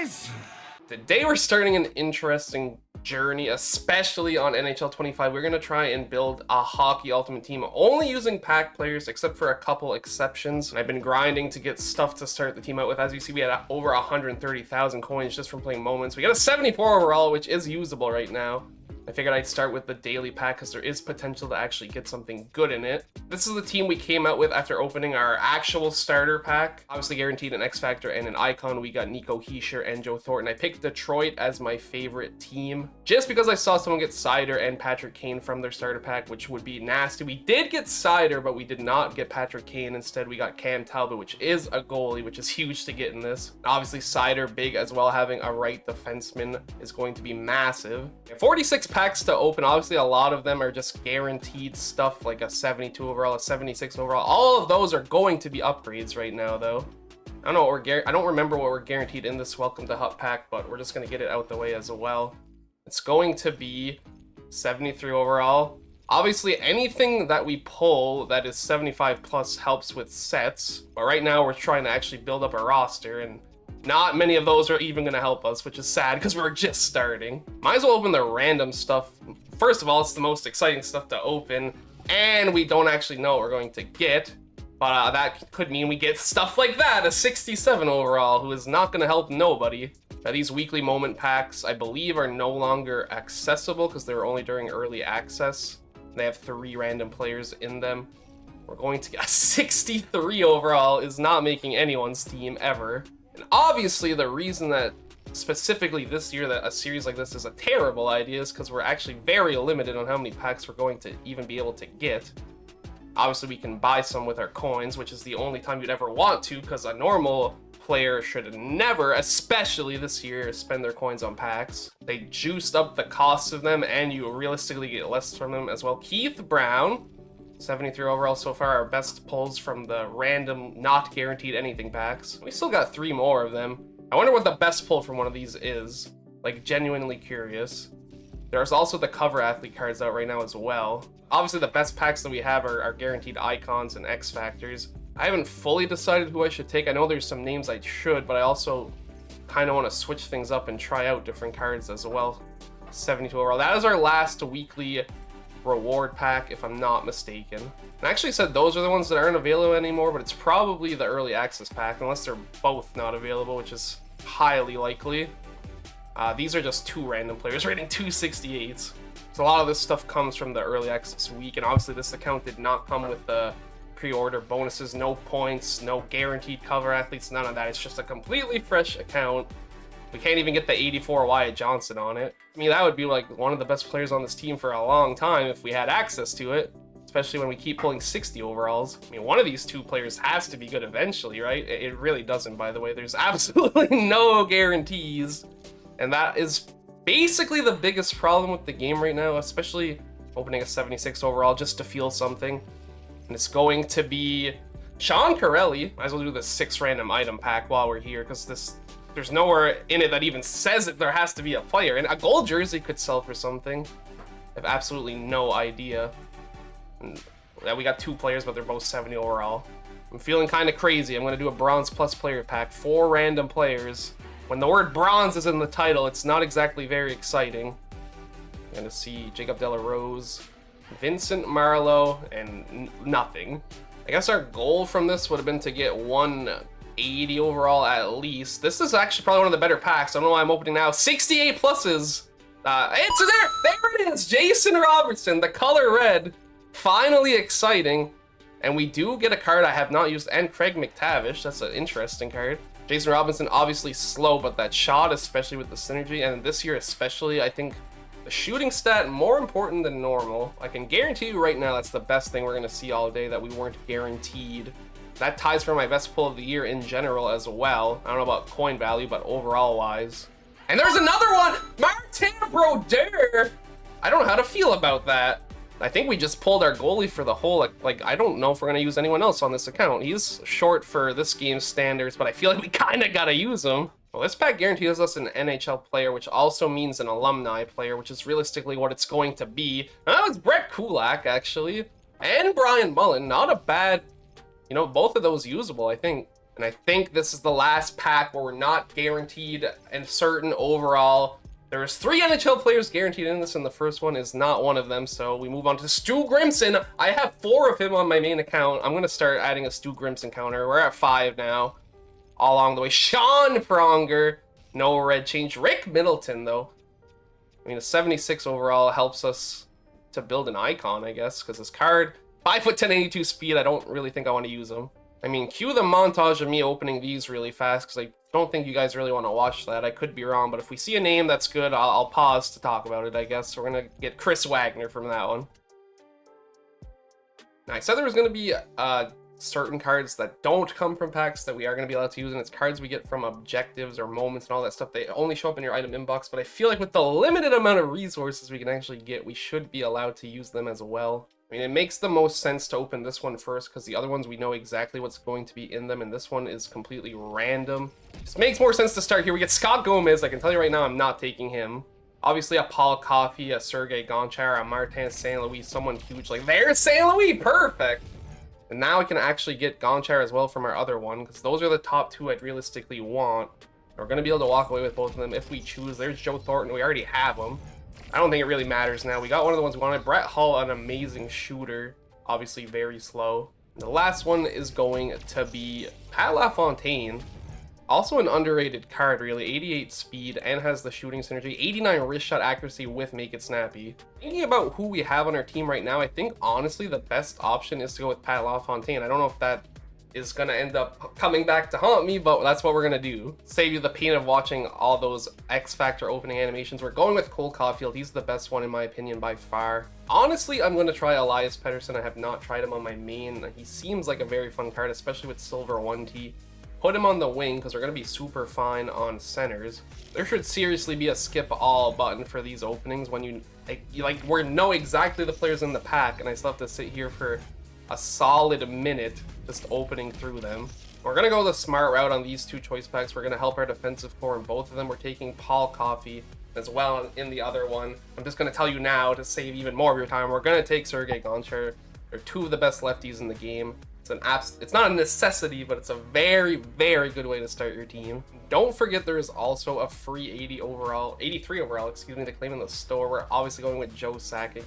boys! Today we're starting an interesting journey, especially on NHL 25. We're going to try and build a hockey ultimate team only using pack players, except for a couple exceptions. And I've been grinding to get stuff to start the team out with. As you see, we had over 130,000 coins just from playing moments. We got a 74 overall, which is usable right now. I figured I'd start with the daily pack because there is potential to actually get something good in it. This is the team we came out with after opening our actual starter pack. Obviously guaranteed an X Factor and an icon. We got Nico Hischier and Joe Thornton. I picked Detroit as my favorite team just because I saw someone get Sider and Patrick Kane from their starter pack, which would be nasty. We did get Sider, but we did not get Patrick Kane. Instead, we got Cam Talbot, which is a goalie, which is huge to get in this. Obviously, Sider big as well. Having a right defenseman is going to be massive. 46 packs to open. Obviously, a lot of them are just guaranteed stuff like a 72 overall, a 76 overall. All of those are going to be upgrades right now, though. I don't know what I don't remember what we're guaranteed in this Welcome to Hut pack, but we're just going to get it out the way as well. It's going to be 73 overall. Obviously, anything that we pull that is 75 plus helps with sets, but right now we're trying to actually build up a roster, and not many of those are even going to help us, which is sad because we're just starting. Might as well open the random stuff. First of all, it's the most exciting stuff to open, and we don't actually know what we're going to get. But that could mean we get stuff like that, a 67 overall, who is not going to help nobody. Now, these weekly moment packs, I believe, are no longer accessible because they were only during early access. They have 3 random players in them. We're going to get a 63 overall is not making anyone's team ever. And obviously, the reason that specifically this year that a series like this is a terrible idea is because we're actually very limited on how many packs we're going to even be able to get. Obviously, we can buy some with our coins, which is the only time you'd ever want to, because a normal player should never, especially this year, spend their coins on packs. They juiced up the cost of them, and you realistically get less from them as well. Keith Brown, 73 overall so far, our best pulls from the random, not guaranteed anything packs. We still got 3 more of them. I wonder what the best pull from one of these is. Like, genuinely curious. There's also the cover athlete cards out right now as well. Obviously, the best packs that we have are guaranteed icons and X Factors. I haven't fully decided who I should take. I know there's some names I should, but I also kind of want to switch things up and try out different cards as well. 72 overall. That is our last weekly reward pack, if I'm not mistaken. I actually said those are the ones that aren't available anymore, but it's probably the early access pack, unless they're both not available, which is highly likely. These are just 2 random players rating 268s. So a lot of this stuff comes from the early access week, and obviously this account did not come with the pre-order bonuses, no points, no guaranteed cover athletes, none of that. It's just a completely fresh account. We can't even get the 84 Wyatt Johnson on it. I mean, that would be like one of the best players on this team for a long time if we had access to it, especially when we keep pulling 60 overalls. I mean, one of these 2 players has to be good eventually, right? It really doesn't, by the way. There's absolutely no guarantees. And that is basically the biggest problem with the game right now, especially opening a 76 overall just to feel something. And it's going to be Sean Corelli. Might as well do the 6 random item pack while we're here, because there's nowhere in it that even says that there has to be a player. And a gold jersey could sell for something. I have absolutely no idea. And we got 2 players, but they're both 70 overall. I'm feeling kind of crazy. I'm going to do a bronze plus player pack, 4 random players. When the word bronze is in the title, it's not exactly very exciting. I'm going to see Jacob Delarose, Vincent Marlowe, and nothing. I guess our goal from this would have been to get 180 overall at least. This is actually probably one of the better packs. I don't know why I'm opening now. 68 pluses. It's there. There it is. Jason Robertson, the color red. Finally exciting. And we do get a card I have not used, and Craig McTavish. That's an interesting card. Jason Robinson, obviously slow, but that shot, especially with the synergy, and this year especially, I think the shooting stat more important than normal. I can guarantee you right now that's the best thing we're going to see all day that we weren't guaranteed. That ties for my best pull of the year in general as well. I don't know about coin value, but overall wise. And there's another one! Martin Brodeur! I don't know how to feel about that. I think we just pulled our goalie for the whole, like I don't know if we're going to use anyone else on this account. He's short for this game's standards, but I feel like we kind of got to use him. Well, this pack guarantees us an NHL player, which also means an alumni player, which is realistically what it's going to be. That was Brett Kulak, actually, and Brian Mullen. Not a bad, you know, both of those usable, I think. And I think this is the last pack where we're not guaranteed and certain overall. There's 3 NHL players guaranteed in this, and the first one is not one of them. So we move on to Stu Grimson. I have 4 of him on my main account. I'm going to start adding a Stu Grimson counter. We're at 5 now. All along the way. Sean Pronger. No red change. Rick Middleton, though. I mean, a 76 overall helps us to build an icon, I guess, because this card, 5'10", 82 speed, I don't really think I want to use him. I mean, cue the montage of me opening these really fast, because I don't think you guys really want to watch that. I could be wrong, but if we see a name that's good, I'll pause to talk about it, I guess. So we're going to get Chris Wagner from that one. Now, I said there was going to be certain cards that don't come from packs that we are going to be allowed to use, and it's cards we get from objectives or moments and all that stuff. They only show up in your item inbox, but I feel like with the limited amount of resources we can actually get, we should be allowed to use them as well. I mean, it makes the most sense to open this one first, because the other ones we know exactly what's going to be in them, and this one is completely random. Just makes more sense to start here. We get Scott Gomez. I can tell you right now, I'm not taking him. Obviously, a Paul Coffey, a Sergei Gonchar, a Martin St. Louis, someone huge. Like, there's St. Louis! Perfect! And now we can actually get Gonchar as well from our other one, because those are the top 2 I'd realistically want. We're going to be able to walk away with both of them if we choose. There's Joe Thornton. We already have him. I don't think it really matters now. We got one of the ones we wanted. Brett Hull, an amazing shooter. Obviously very slow. And the last one is going to be Pat LaFontaine. Also an underrated card, really. 88 speed and has the shooting synergy. 89 wrist shot accuracy with Make It Snappy. Thinking about who we have on our team right now, I think honestly the best option is to go with Pat LaFontaine. I don't know if that is going to end up coming back to haunt me, but that's what we're going to do. Save you the pain of watching all those X Factor opening animations. We're going with Cole Caulfield. He's the best one in my opinion by far. Honestly, I'm going to try Elias Pettersson. I have not tried him on my main. He seems like a very fun card, especially with Silver 1T. Put him on the wing because we're going to be super fine on centers. There should seriously be a skip all button for these openings when you we know exactly the players in the pack, and I still have to sit here for a solid minute just opening through them. We're going to go the smart route on these 2 choice packs. We're going to help our defensive core in both of them. We're taking Paul Coffey as well in the other one. I'm just going to tell you now to save even more of your time. We're going to take Sergei Gonchar. They're 2 of the best lefties in the game. It's not a necessity, but it's a very, very good way to start your team. Don't forget there is also a free 83 overall, excuse me, to claim in the store. We're obviously going with Joe Sakic.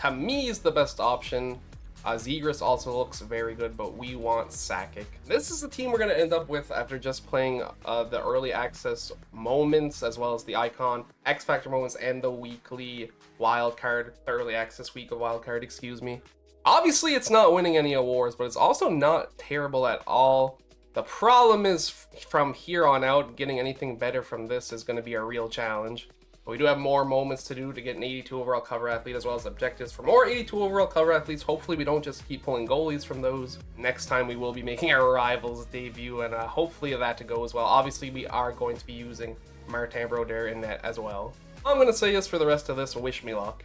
To me, is the best option. Zegras also looks very good, but we want Sakic. This is the team we're going to end up with after just playing the early access moments, as well as the icon, X Factor moments, and the weekly wildcard, the early access week of wildcard, excuse me. Obviously, it's not winning any awards, but it's also not terrible at all. The problem is, from here on out, getting anything better from this is going to be a real challenge. But we do have more moments to do to get an 82 overall cover athlete, as well as objectives for more 82 overall cover athletes. Hopefully, we don't just keep pulling goalies from those. Next time, we will be making our Rivals debut, and hopefully that to go as well. Obviously, we are going to be using Martin Brodeur in that as well. All I'm going to say is, for the rest of this, wish me luck.